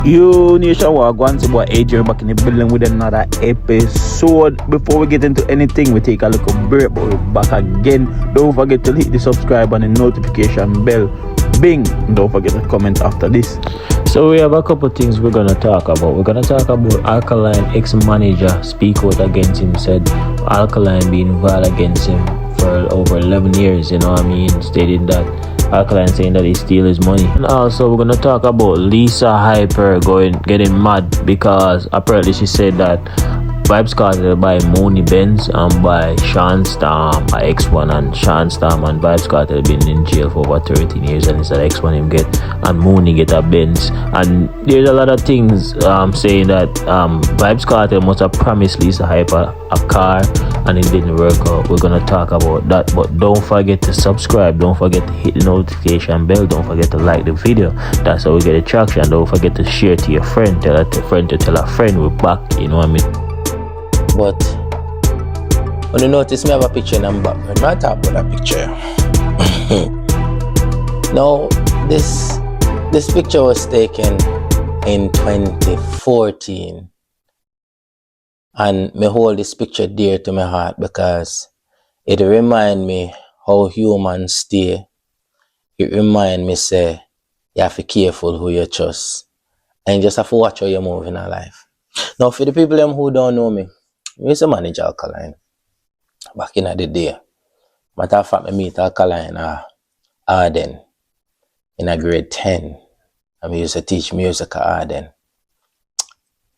Yo, Nation Wagwan, it's boy AJ back in the building with another episode. Before we get into anything, we take a little break, but we're back again. Don't forget to hit the subscribe and the notification bell. Bing! Don't forget to comment after this. So we have a couple things we're gonna talk about. We're gonna talk about Alkaline ex-manager speak out against him, said Alkaline being vile against him for over 11 years, you know what I mean, stated that Alkaline saying that he steal his money. And also we're gonna talk about Lisa Hyper getting mad because apparently she said that Vybz Kartel by Mooney Benz and by Sean Storm, her X1, and Sean Storm and Vybz Kartel been in jail for over 13 years, and it's an X1 him get and Mooney get a Benz. And there's a lot of things saying that Vybz Kartel must have promised Lisa Hyper a car and it didn't work out. We're gonna talk about that, but don't forget to subscribe, don't forget to hit the notification bell, don't forget to like the video. That's how we get attraction. Don't forget to share to your friend, tell a friend to tell a friend we're back, you know what I mean. But when you notice me have a picture in the background, I talk about that picture. Now this picture was taken in 2014, and me hold this picture dear to my heart because it remind me how humans stay. It remind me say you have to be careful who you trust, and you just have to watch how you move in our life. Now for the people who don't know me, I used to manage Alkaline back in the day. Matter of fact, I meet Alkaline at Arden in a grade 10. And we used to teach music at Arden.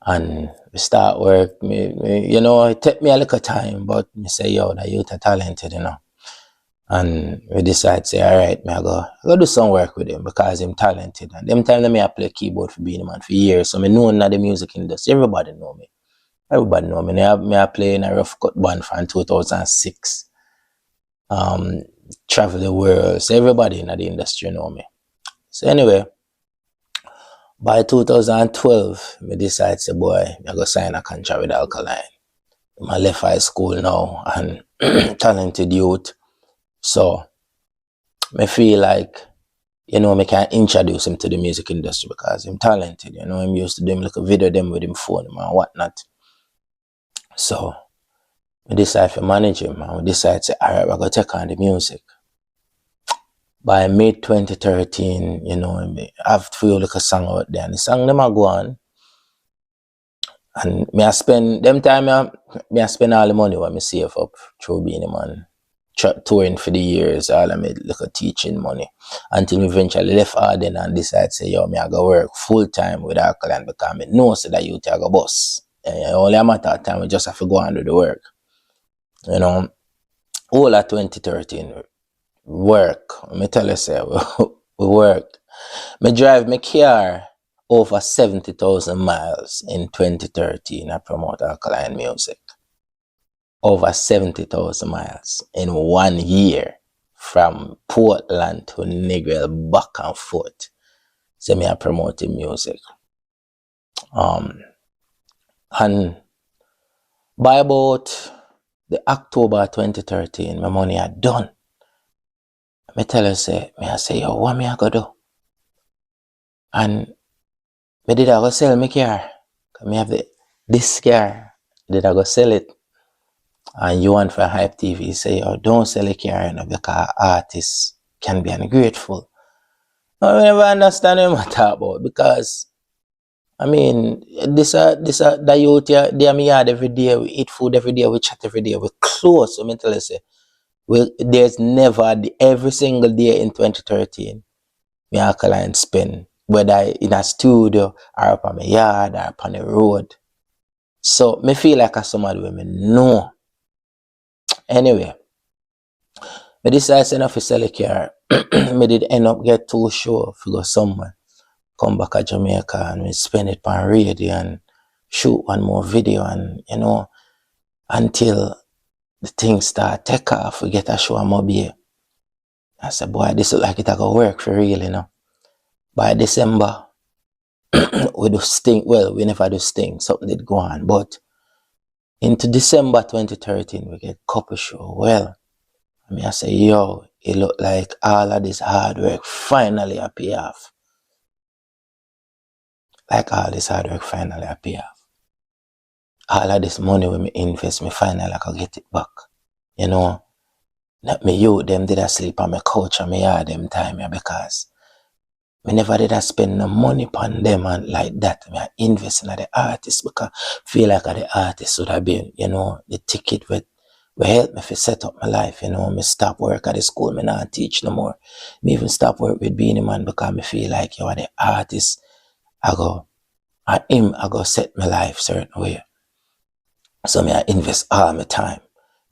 And we start work, you know, it took me a little time, but I say, yo, the youth are talented, you know. And we decide to say, all right, I go do some work with him because I'm talented. And them time I play keyboard for Beenie Man for years, so I know in the music industry, everybody know me. Everybody know me. I play in a rough cut band from 2006. Travel the world. So everybody in the industry know me. So anyway, by 2012, I decided to say, boy, I go sign a contract with Alkaline. I left high school now and talented youth. So I feel like, you know, I can introduce him to the music industry because I'm talented. You know, I'm used to doing like a video them with him phone and whatnot. So we decided to manage him and we decided to say, all right, we're going to take on the music. By mid 2013, you know, I have to feel like a song out there. And the song them go on. And I spend all the money what I save up through Beenie Man. Touring for the years, all I made like a teaching money. Until we eventually left Arden and decided to say, yo, I go work full time with Alkaline because I know so that you take a bus. Only a matter of time, we just have to go and do the work. You know, all of 2013, work. Let me tell you, say, we worked. I drive my car over 70,000 miles in 2013. I promote Alkaline music. Over 70,000 miles in 1 year from Portland to Negril back and forth. So me are promoting music. And by about the October 2013, my money had done. I tell her, I say, yo, what me I go do? And me did I go sell my car? Cause me have this car. Did I go sell it? And you want for Hype TV say, yo, don't sell a car, you know, because artists can be ungrateful. I never understand what I talk about because I mean, the youth here, they are me yard every day, we eat food every day, we chat every day, we close. So I tell you, say, there's never, every single day in 2013, me Alkaline spend, whether in a studio, or up on my yard, or up on the road. So me feel like a somebody with me know. Anyway, I decided to sell a car. I did end up get 2 shows to go somewhere. Come back to Jamaica and we spend it on radio and shoot one more video and, you know, until the things start take off, we get a show on Mobile. I said, boy, this look like it go work for real, you know. By December, we do Sting. Well, we never do Sting. Something did go on. But into December 2013, we get couple show. Well, I say, yo, it look like all of this hard work finally pay off. like all this hard work finally I pay off. All of this money when me invest, me finally I can get it back. You know, not me youth them did I sleep on my couch and me yard them time yeah, because me never did I spend no money upon them and like that. Me I invest in the artist because feel like the artist would have been, you know, the ticket with will help me to set up my life, you know. Me stop work at the school, me not teach no more. Me even stop work with Beanie Man because me feel like you are the artist. I go set my life certain way. So me I invest all my time,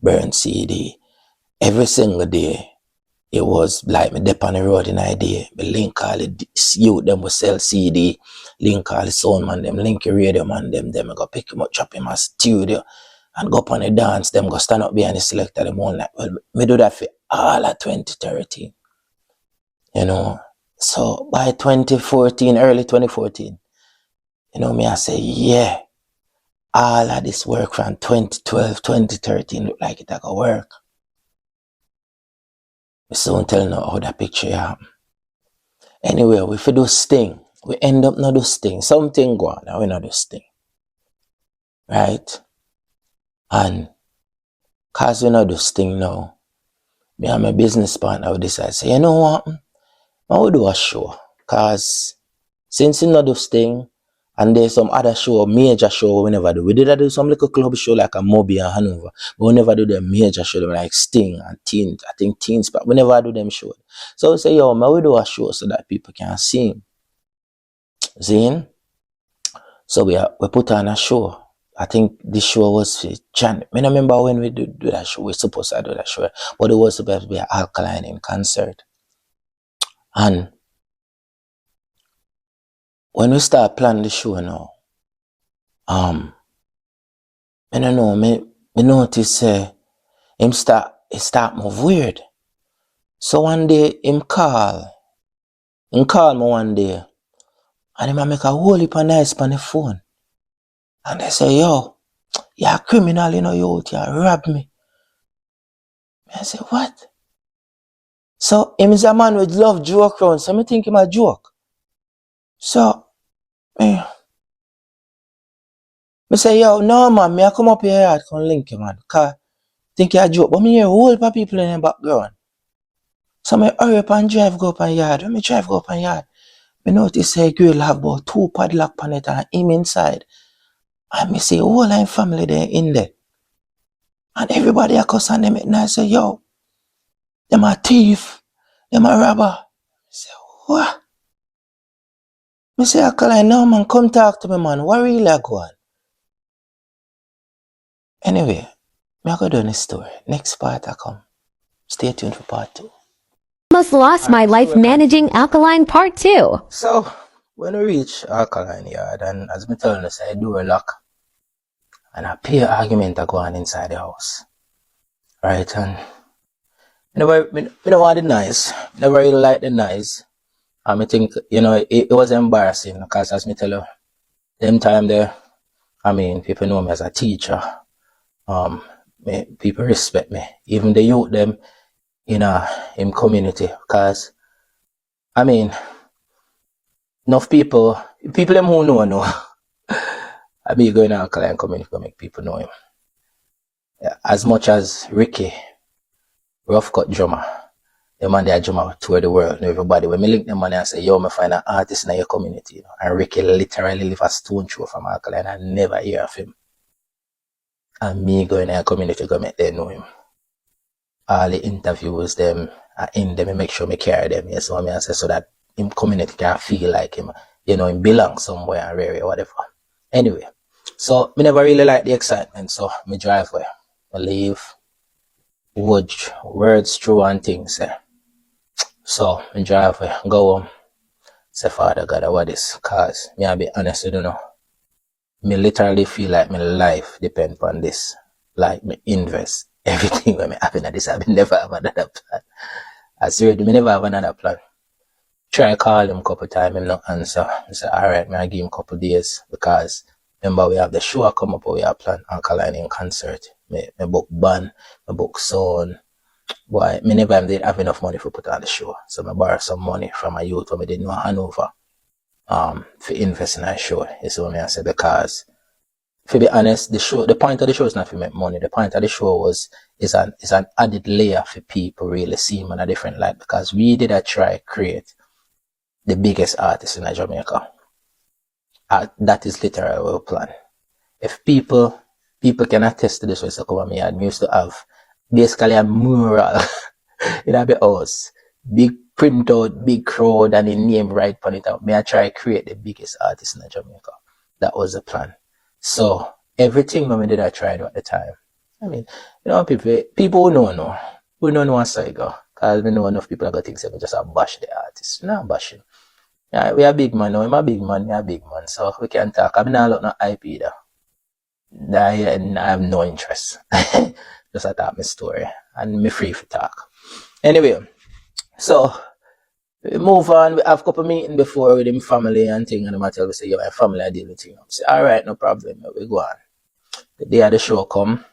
burn CD. Every single day, it was like me dip on the road in idea. Me link all the youth them will sell CD, link all the sound man them, link the radio man them I go pick him up, chop him at studio and go up on the dance, them go stand up behind the selector them all night. Well, me do that for all of 2013. You know. So by 2014, early 2014, you know, me I say, yeah, all of this work from 2012, 2013 look like it I go work. We soon tell now how that picture happen. Anyway, we do this thing. We end up not do this thing. Something go on and we not do this thing. Right? And cause we not do this thing now, me and my business partner we decide say, you know what? I will do a show. Cause since we not do this thing, and there's some other show, major show we never do. We did do some little club show like a Moby and Hanover, but we never do the major show like Sting and Teens. I think Teens, but we never do them show. So we say, yo, man, we do a show so that people can see. See? So we put on a show. I think this show was for Jan. I don't remember when we do that show. We're supposed to do that show, but it was supposed to be an Alkaline in concert. And when we start planning the show now, I don't know, me notice it start move weird. So one day him call me one day and him make a whole heap of nice on the phone. And they say, yo, you're a criminal, you know, you rob me. I say, what? So him is a man with love joke around, so me think him a joke. So me say, yo, no man, me I come up here and come link you, man. Cause think you a joke. But me hear a whole heap of people in the background. So me hurry up and drive go up on yard. When me drive go up on yard, me notice a girl have about 2 padlock on it and him inside. And me see whole line family there in there. And everybody a cuss on them and I say, yo, them a thief, them a robber. I say, what? Me say, Alkaline, no man, come talk to me, man. What really go on? Anyway, me I go down the story. Next part I come. Stay tuned for part 2. Almost lost my life managing Alkaline Part 2. So, when we reach Alkaline yard, and as me telling us, I do a lock, and a peer argument are going inside the house. Right, and me don't want the noise. Never really like the noise. And I think, you know, it was embarrassing, because as me tell you, them time there, I mean, people know me as a teacher. People respect me. Even the youth them in community, because I mean, enough people them who know I be going to Alkaline community to make people know him. Yeah, as much as Ricky, rough cut drummer, the man they drummer tour the world, know everybody. When me link them money and say, yo, me find an artist in your community, you know, and Ricky literally live a stone throw from Alkaline and never hear of him. And me going to a community to make them know him. All the interviews them in them, make sure me carry them. Yes, so I say so that him community can feel like him, you know, him belong somewhere and rare or whatever. Anyway, so me never really like the excitement, so me drive away. I leave words through and things. So me drive away, go home. Say, Father God, what is? Cause me I be honest, you know. Me literally feel like my life depend on this. Like me invest everything when me happen at this. I never have another plan. I swear, me never have another plan. Try call him a couple times, him no answer. I say, alright, me I give him a couple days, because remember we have the show come up, we have plan Alkaline in concert. Me book band, me book sound. Boy, me never did have enough money to put on the show. So me borrow some money from my youth when me didn't know Hanover. for invest in a show. Is what I say, because to be honest, the point of the show is not to make money. The point of the show is an added layer for people really see him in a different light, because we did a try create the biggest artist in Jamaica. That is literally our plan. If people can attest to this, way, so come on, me, I used to have basically a mural in a house, big printout, big crowd, and the name right on it out. May I try create the biggest artist in Jamaica. That was the plan. So everything when we did, I tried at the time. I mean, people who know. We don't know how to go. Because we know enough people that think we just bash the artist. Not bashing. Yeah, we are big man now. I'm a big man, so we can talk. I'm not look no hype either. I have no interest. Just I talk my story. And me free for talk. Anyway, so we move on. We have a couple meetings before with him family and thing, and I tell me say, my family I deal with him. I say, alright, no problem, we go on. The day of the show come,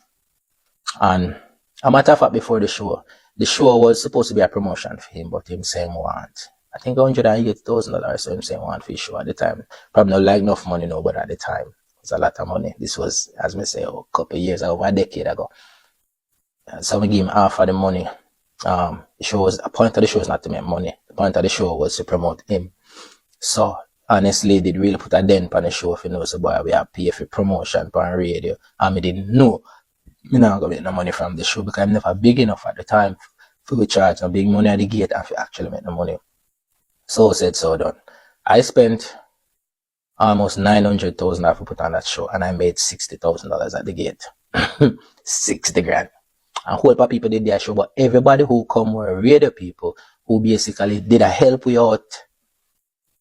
and a matter of fact, before the show was supposed to be a promotion for him, but him saying want, I think $180,000, so him saying want for his show at the time. Probably not like enough money now, but at the time, it was a lot of money. This was, as me say, a couple of years, over a decade ago. So we give him half of the money. The point of the show is not to make money. The point of the show was to promote him. So honestly, did really put a dent on the show if you know so boy we have pay for promotion on radio. And I didn't know me not gonna get no money from the show because I'm never big enough at the time for charge a big money at the gate and for actually make the money. So said, so done. I spent almost $900,000 to put on that show, and I made $60,000 at the gate. 60 grand. And whole lot of people did their show, but everybody who come were radio people who basically did a help we out.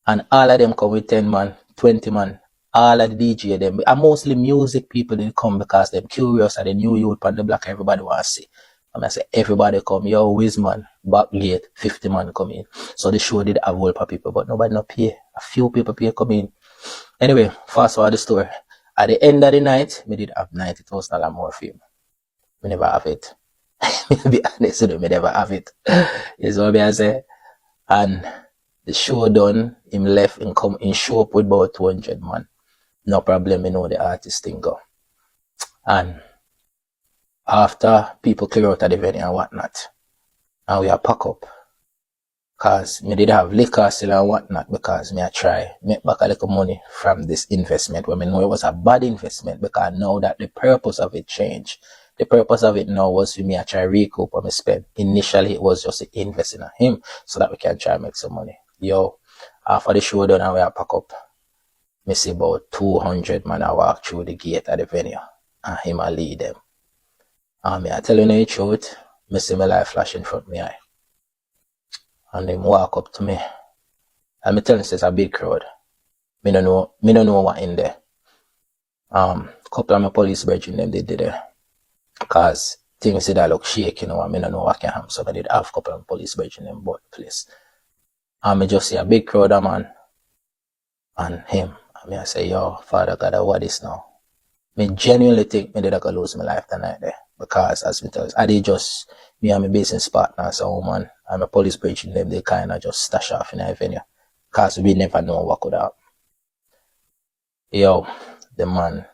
And all of them come with 10 man, 20 man, all of the DJ them. And mostly music people did come because they're curious and the new youth on the block everybody want to see. And I say everybody come, yo, Wizman, back gate, 50 man come in. So the show did have a whole lot of people, but nobody no pay. A few people pay come in. Anyway, fast forward the story. At the end of the night, we did have $90,000 more for him. We never have it. To be honest with you, we never have it. Is what I say. And the show done, him left and come in show up with about 200 man. No problem, you know the artist thing go. And after people clear out of the venue and whatnot, and we are pack up. Cause me did have liquor still and whatnot because me I try make back a little money from this investment when me know it was a bad investment because now that the purpose of it changed. The purpose of it now was for me to try recoup what I spent. Initially, it was just to invest in him so that we can try and make some money. Yo, after the show done and we pack up, me see about 200 man I walk through the gate at the venue and him I lead them. And me I tell you the truth, me see my life flash in front of me eye. And them walk up to me. And me tell him it's a big crowd. Me don't know what in there. Couple of my police brethren them they did there. Because things that look shaky, and I don't know what can happen. So I did have a couple of police bridge in them both place. And I just see a big crowd of man and him. And I say, yo, Father God, what is now? I genuinely think I did I lose my life tonight there. Because as we tell us, I did just me and my business partner, so man, and my police bridge in them, they kind of just stash off in the venue. Because we never know what could happen. Yo, the man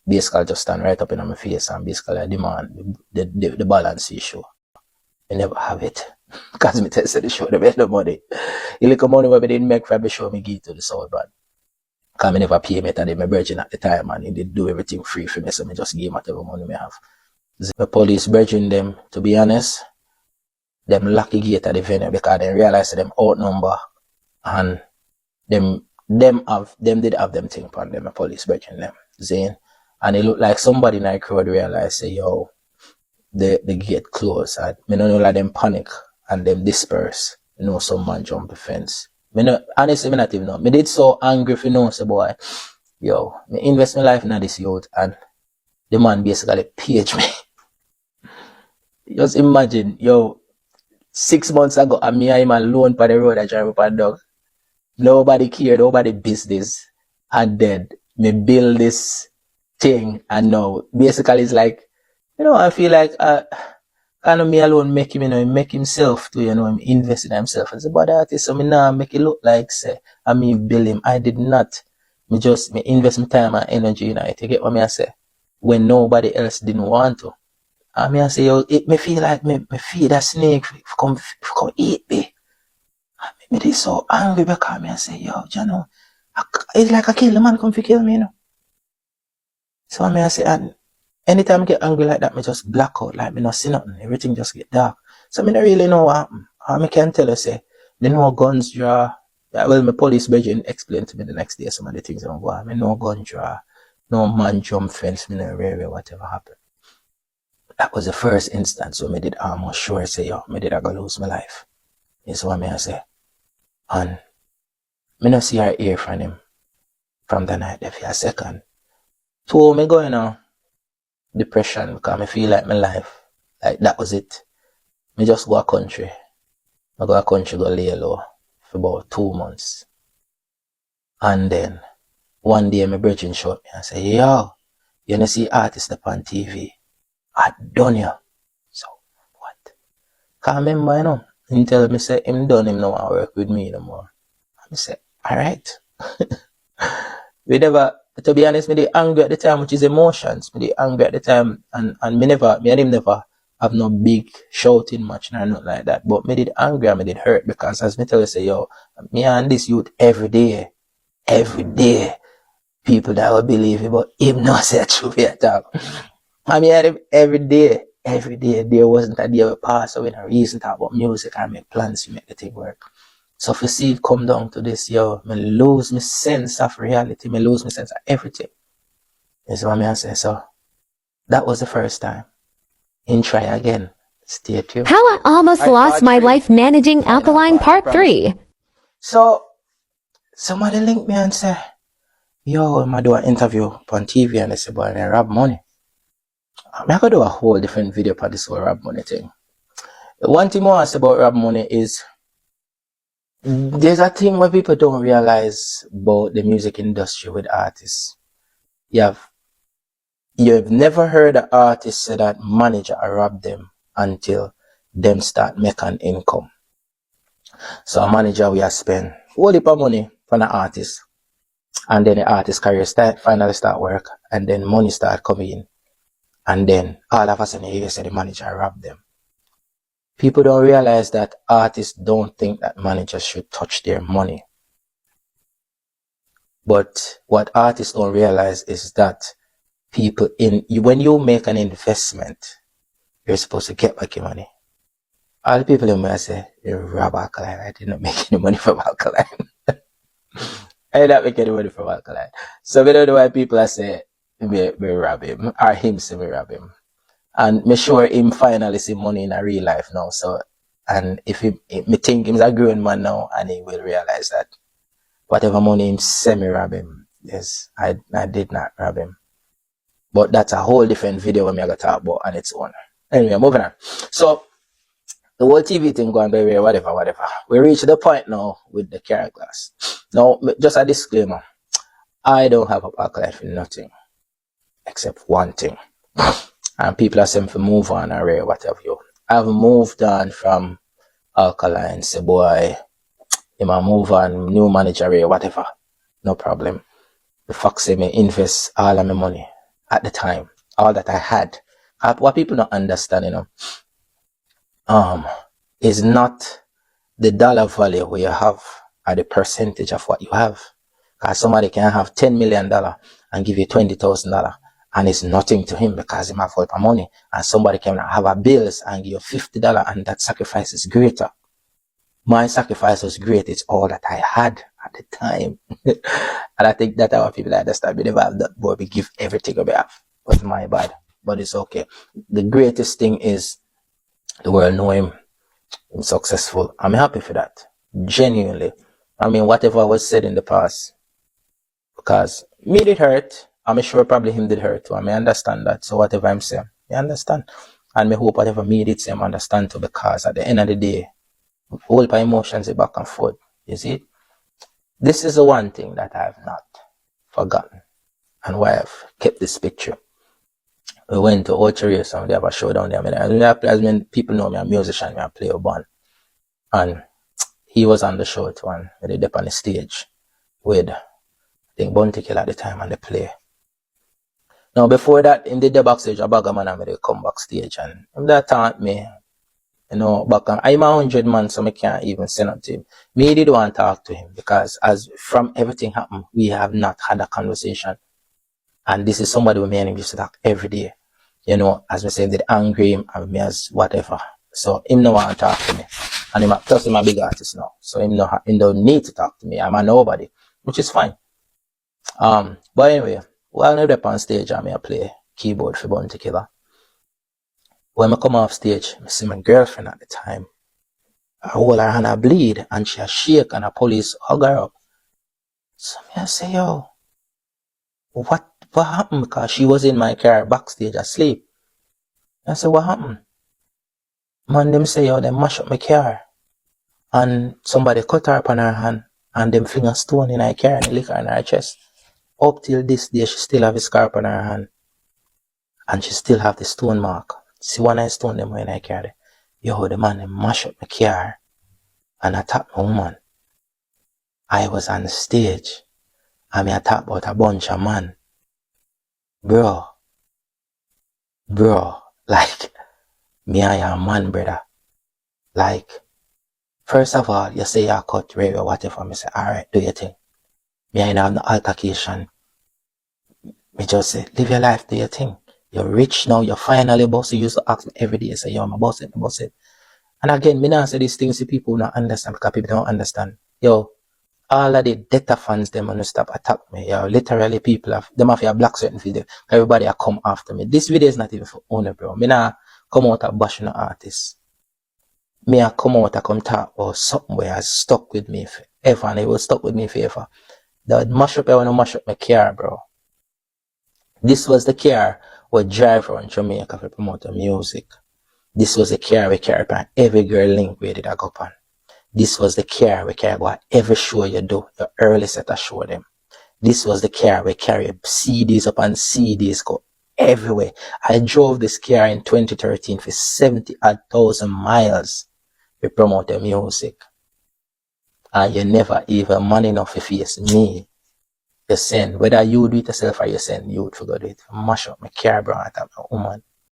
basically just stand right up in my face and basically demand the balance issue. I never have it. Because me tested the show, they made the money. The little money what I didn't make from the show, me give to the South Band. Because I never pay me to my virgin at the time and he did do everything free for me, so I just give whatever money I have. The police virgin them, to be honest, them lucky gate at the venue because they realized them outnumber and them did have them thing upon them, the police virgin them. Zane. And it looked like somebody in the crowd realized, say, yo, the gate closed. And me don't know like them panic and them disperse. You know, some man jump the fence. Honestly, me not even know. Me did so angry if you know, say, boy, yo, me invest my life in this youth and the man basically paged me. Just imagine, yo, 6 months ago, and me and him alone by the road, I drive up a dog. Nobody cared, nobody business. And then me build this thing and now basically it's like, you know, I feel like kind of me alone make him, he make himself to, him invest in himself. And say, but artist, so me now make it look like, say, I mean, bill him. I did not. Me invest my time and energy in it. You get what me I say? When nobody else didn't want to. And me I say, yo, it me feel like me feed a snake come eat me. Me is so angry because me I say, yo, it's like I kill the man come to kill me, So me I say, and anytime I get angry like that, me just black out, like me not see nothing. Everything just get dark. So me don't really know what happened. I can tell you, say, they know guns draw. Well, my police budget explained to me the next day some of the things I'm going. I mean, no gun draw, no man jump fence, me no area, whatever happened. That was the first instance where me did almost sure say, yo, me did I go lose my life. Is what me I say. And me no see or hear from him from the night there for a second. So me going on depression because I feel like my life, like that was it. Me just go a country. I go a country, go lay low for about 2 months. And then one day my brethren showed me and say, yo, you know see artists up on TV. I done you. So what? Can't remember, He tell me say him done, him no want work with me no more. I say, alright. We never, to be honest, me dey angry at the time, which is emotions. Me dey angry at the time, and me and him never have no big shouting match or nothing like that. But me did angry and me did hurt because as me tell you say, yo, me and this youth every day, people that will believe it, but him not say truth at all. I mean, every day, there wasn't a day we pass away no reason to talk about music and make plans to make the thing work. So if you see it come down to this, yo, me lose my sense of reality, me lose my sense of everything. Is what I say. So that was the first time. And try again. Stay tuned. How I almost lost my life managing Alkaline Part 3. So somebody linked me and say, yo, I do an interview on TV and they say, boy, I rob money. I'm going to do a whole different video for this whole rob money thing. The one thing I want to say about rob money is there's a thing where people don't realize about the music industry with artists. You've never heard an artist say that manager rob them until them start making income. So a manager will spend a whole heap of money from an artist, and then the artist career finally start work, and then money start coming in, and then all of a sudden you say the manager rob them. People don't realize that artists don't think that managers should touch their money. But what artists don't realize is that when you make an investment, you're supposed to get back your money. All the people in there say, you rob Alkaline. I did not make any money from Alkaline. I did not make any money from Alkaline. So we don't know why people are saying, me rob him, or him say me rob him. And me sure him finally see money in a real life now. So, and if me think he's a grown man now, and he will realize that whatever money him say me rob him, yes, I did not rob him. But that's a whole different video when me going to talk about on its own. Anyway, moving on. So, the whole TV thing going by whatever. We reach the point now with the carrot glass. Now, just a disclaimer. I don't have a Alkaline for nothing. Except one thing. And people are saying to move on or whatever. I've moved on from Alkaline. Say, boy, you might move on, new manager or whatever. No problem. The fuck say me invest all of my money at the time. All that I had. What people don't understand, is not the dollar value where you have or the percentage of what you have. Because somebody can have $10 million and give you $20,000 and it's nothing to him because he might have money. And somebody can have a bills and give you $50 and that sacrifice is greater. My sacrifice was great. It's all that I had at the time. And I think that's how people understand. We never have that, but we give everything we have. But my bad. But it's okay. The greatest thing is the world know him. I'm successful. I'm happy for that. Genuinely. I mean, whatever was said in the past. Because me did hurt. I'm sure probably him did hurt too. I may understand that. So whatever I'm saying, I understand. And I hope whatever me did say, I understand too. Because at the end of the day, all my emotions are back and forth. You see? This is the one thing that I have not forgotten. And why I've kept this picture. We went to Orchard, so they have a show down there. As many people know me, I'm a musician, I play a band. And he was on the show too, and they did up on the stage with, I think, Bounty Kill at the time, and they play. Now, before that, in the backstage, a bag of man and they come backstage, and him that taunt me, you know, back on, I'm 100 man, so I can't even send up to him. Me did want to talk to him, because as from everything happened, we have not had a conversation. And this is somebody with me and him used to talk every day. You know, as we say, they angry him and me as whatever. So him no want to talk to me. And him, plus him a big artist now. So him don't need to talk to me. I'm a nobody, which is fine. But anyway, while I'm up on stage, I play keyboard for Bounty Killer. When I come off stage, I see my girlfriend at the time. I hold her hand, I bleed, and she a shake, and the police hug her up. So I say, yo, what happened? Because she was in my car backstage asleep. I said, what happened? Man, them say, yo, they mash up my car. And somebody cut her up on her hand, and them fling a stone in her car and lick her in her chest. Up till this day, she still have a scarf on her hand. And she still have the stone mark. See one of the stone them in her car. Yo, the man, they mash up my car and attack my woman. I was on the stage. And me attack about a bunch of man. Bro, like, me and your man, brother. Like, first of all, you say you cut rape or whatever. Me say, alright, do your thing. Me ain't have no altercation. Me just say, live your life, do your thing. You're rich now, you're finally boss. You used to ask me every day, say, yo, I'm a boss it. And again, me not say these things to people who don't understand, because people don't understand. Yo, all of the data fans, them gonna stop attack me. Yo, literally people them have a black certain video. Everybody are come after me. This video is not even for owner, bro. Me not come out and bash no artist. Me I come out and come talk about something where has stuck with me forever, and it will stuck with me forever. That mash up, I wanna mash up my car, bro. This was the car where drive around Jamaica for promote the music. This was the car we carry upon every girl link where did I go on. This was the car we carry about every show you do, your early set of show them. This was the car we carry CDs upon CDs go everywhere. I drove this car in 2013 for 70,000 miles to promote the music. And you never even man enough to face me. You send, whether you do it yourself or you send you to go do it. Mash up my car, bro, I tell my woman.